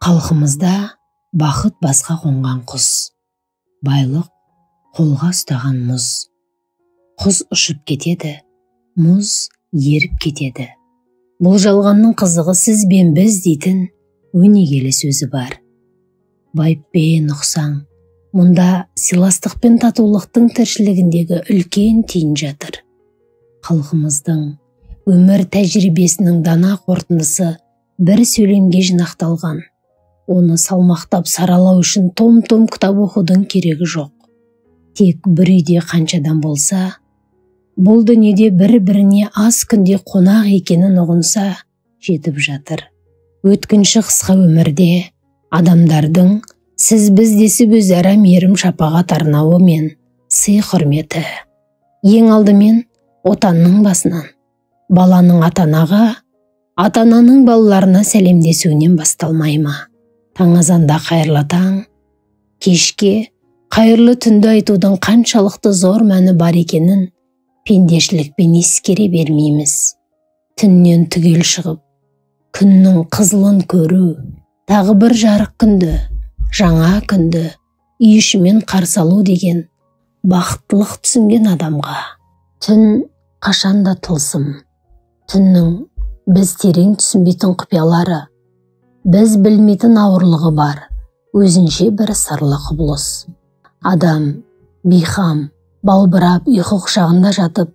Халқымызда бақыт басқа қонған құс, байлық қолға ұстаған мұз. Құс ұшып кетеді, мұз еріп кетеді. Бұл жалғанның қызығы сіз бен біз дейтін өнегелі сөзі бар. Байыппен ұқсаң, мұнда сыйластық пен татулықтың тіршілігіндегі үлкен түйін жатыр. Халқымыздың өмір тәжірибесінің дана қорытындысы бір сөйлемге жинақталған. Оны салмақтап саралау үшін том-том кітап оқудың керегі жоқ. Тек бір үйде қанша адам болса, бұл дүниеде бір-біріне аз күнде қонақ екенін ұғынса жетіп жатыр. Өткінші қысқа өмірде адамдардың сіз біз десіп өзара мейірім шапағат арнауы мен сый құрметі ең алдымен отанның басынан, баланың ата-анаға, ата-ананың балаларына сәлемдесуінен басталмай ма? Таң азанда қайырлы таң, кешке қайырлы түнді айтудың қаншалықты зор мәні бар екенін пендешілікпен ескере бермейміз. Түннен түгел шығып, күннің қызылын көру, тағы бір жарық күнді, жаңа күнді үй ішімен қарсы алу деген бақыттылық түсінген адамға түн қашанда тылсым, түннің біз терең түсінбейтін құпиялары, біз білмейтін ауырлығы бар, өзінше бір сырлы құбылыс. Адам бейқам, балбырап ұйқы құшағында жатып,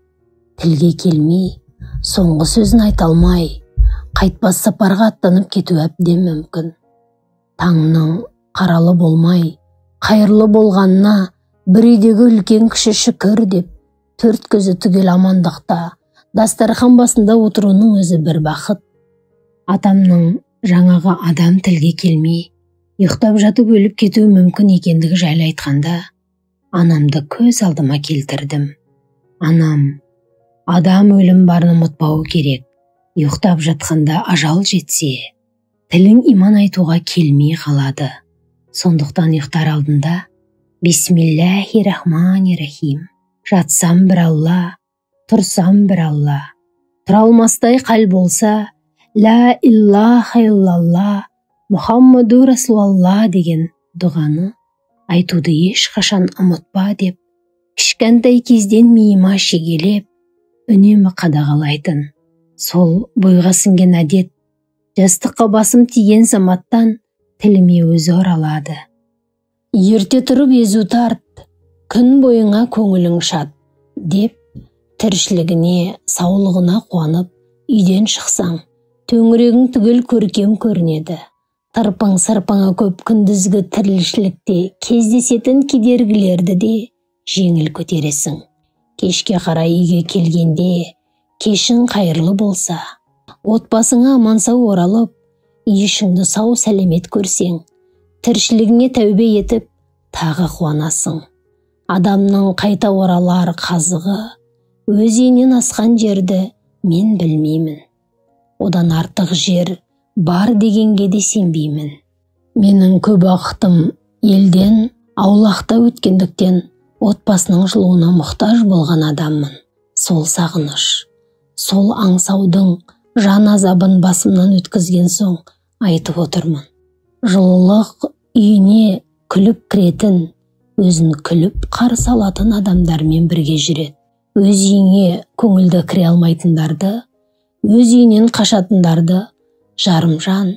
тілге келмей, соңғы сөзін айта алмай, қайтпас сапарға аттанып кету әбден мүмкін. Таңның қаралы болмай, қайырлы болғанына бір үйдегі үлкен кіші шүкір деп, төрт көзі түгел амандықта, дастархан басында отыруының өзі бір бақыт. Атамның жаңағы адам тілге келмей, ұйықтап жатып өліп кетуі мүмкін екендігі жайлы айтқанда, анамды көз алдыма келтірдім. Анам, адам өлім барын ұмытпауы керек. Ұйықтап жатқанда ажал жетсе, тілің иман айтуға келмей қалады. Сондықтан ұйықтар алдында Бисмиллахи-рахмани-рахим. Жатсам бір Алла, тұрсам бір Алла. Тұра алмастай қал болса, Ла иллаха иллалла, Мұхаммаду Расулалла деген дұғаны айтуды ешқашан ұмытпа деп, кішкентай кезден миыма шегелеп, үнемі қадағалайтын. Сол бойға сіңген әдет, жастыққа басым тиген заматтан тіліме өзі оралады. Ерте тұрып езу тарт, күн бойыңа көңілің шат, деп тіршілігіне, саулығына қуанып, үйден шықсаң, төңірегің түгел көркем көрінеді. Тарпың-сарпыңа көп күндізгі тірілшілікте кездесетін кедергілерді де жеңіл көтересің. Кешке қарай үйге келгенде, кешің қайырлы болса, отбасыңа аман-сау оралып, ешіңді сау сәлемет көрсең, тіршілігіңе тәубе етіп, тағы қуанасың. Адамның қайта оралар қазығы, өз үйінен асқан жерді мен білмеймін. Одан артық жер бар дегенге де сенбеймін. Менің көп уақытым елден аулақта өткендіктен отбасының жылуына мұқтаж болған адаммын. Сол сағыныш, сол аңсаудың жан азабын басымнан өткізген соң айтып отырмын. Жылылық үйіне күліп кіретін, өзін күліп қарсы алатын адамдармен бірге жүреді. Өз үйіне көңілді кіре алмайтындарды, өз үйінен қашатындарды жарымжан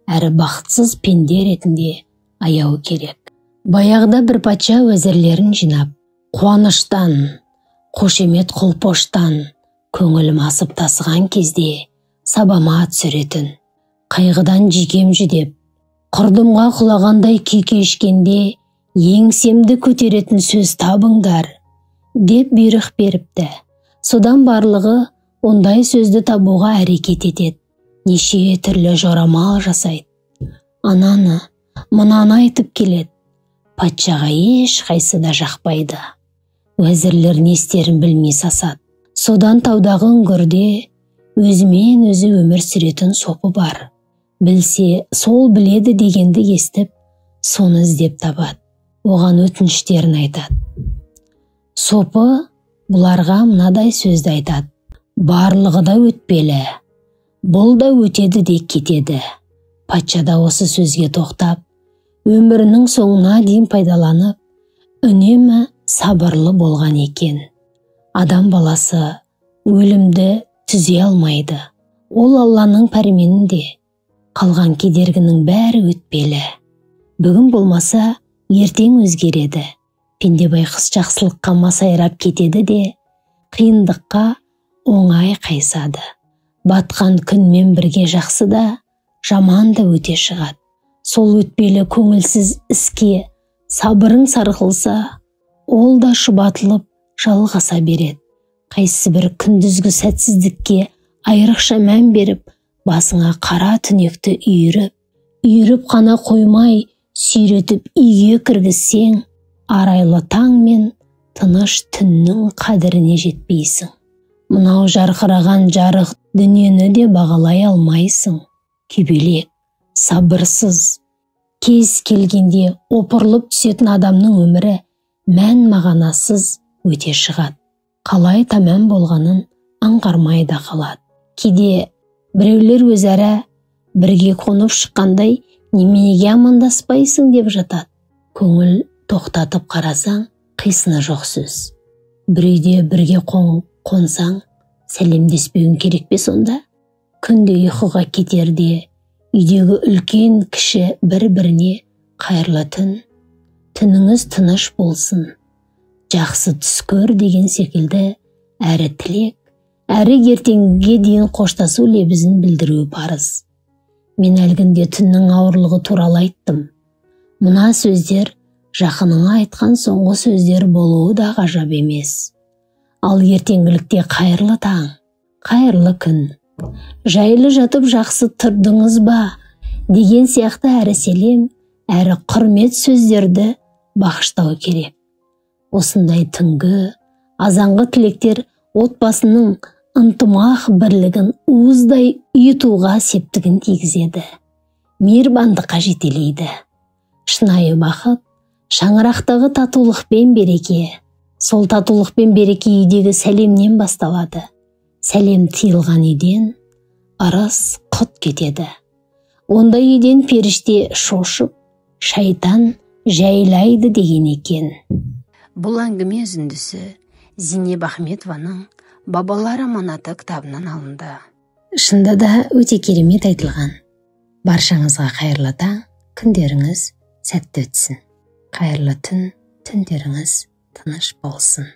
әрі бақытсыз пенде ретінде аяу керек. Баяғыда бір патша уәзірлерін жинап, қуаныштан, қошемет құлпоштан көңілім асып тасыған кезде сабама түсіретін. Қайғыдан жүйкем жүдеп, құрдымға құлағандай күй кешкенде еңсемді көтеретін сөз табыңдар, деп бұйрық беріпті. Содан барлығы ондай сөзді табуға әрекет етеді. Неше түрлі жорамал жасайды. Ананы, мынаны айтып келеді. Патшаға ешқайсы да жақпайды. Уәзірлер не істерін білмей сасады. Содан таудағы үңгірде өзімен өзі өмір сүретін сопы бар. Білсе, сол біледі дегенді естіп, соны іздеп табады. Оған өтініштерін айтады. Сопы бұларға мынадай сөзді айтады. Барлығы да өтпелі, бұл да өтеді де кетеді. Патша да осы сөзге тоқтап, өмірінің соңына дейін пайдаланып, үнемі сабырлы болған екен. Адам баласы өлімді түзе алмайды. Ол Алланың пәрменінде. Қалған кедергінің бәрі өтпелі. Бүгін болмаса, ертең өзгереді. Пенде байқұс жақсылыққа масайрап кетеді де, қиындыққа оңай қайсады. Батқан күнмен бірге жақсы да, жаман да өте шығады. Сол өтпелі көңілсіз іске сабырың сарқылса, ол да шұбатылып жалғаса береді. Қайсы бір күндізгі сәтсіздікке айрықша мән беріп, басыңа қара түнекті үйіріп қана қоймай, сүйретіп үйге кіргізсең, арайлы таң мен тыныш түннің қадіріне жетпейсің. Мынау жарқыраған жарық дүниені де бағалай алмайсың. Күйбелек, сабырсыз, кез келгенде опырылып түсетін адамның өмірі мән мағанасыз өте шығады. Қалай тамам болғанын аңғармай да қалады. Кейде біреулер өзара бірге қонып шыққандай, неменеге амандаспайсың деп жатады. Көңіл тоқтатып қарасаң, қисыны жоқ сөз. Бір үйде бірге қонсаң, сәлемдеспеуің керек пе сонда? Күнде ұйқыға кетерде, үйдегі үлкен кіші бір-біріне қайырлы түн, түніңіз тыныш болсын, жақсы түс көр деген секілді әрі тілек, әрі ертеңге дейін қоштасу лебізін білдіру парыз. Мен әлгінде түннің ауырлығы туралы айттым. Мына сөздер жақыныңа айтқан соңғы сөздер болуы да ғажап емес. Ал ертеңгілікте қайырлы таң, қайырлы күн, жайлы жатып жақсы тұрдыңыз ба деген сияқты әрі селем, әрі құрмет сөздерді бағыштау керек. Осындай түнгі, азанғы тілектер отбасының ынтымақ бірлігін уыздай ұйытуға септігін тигізеді. Мейірбандыққа жетелейді. Шынайы бақыт шаңырақтағы татулық пен береке. Сол татулық пен береке үйдегі сәлемнен басталады. Сәлем тыйылған үйден ырыс құт кетеді. Ондай үйден періште шошып, шайтан жайлайды деген екен. Бұл әңгіме үзіндісі Зейнеп Ахметованың «Бабалар аманаты» кітабынан алынды. Шында да өте керемет айтылған. Баршаңызға қайырлы таң, күндеріңіз сәтті өтсін. Қайырлы түн, түндеріңіз тыныш болсын.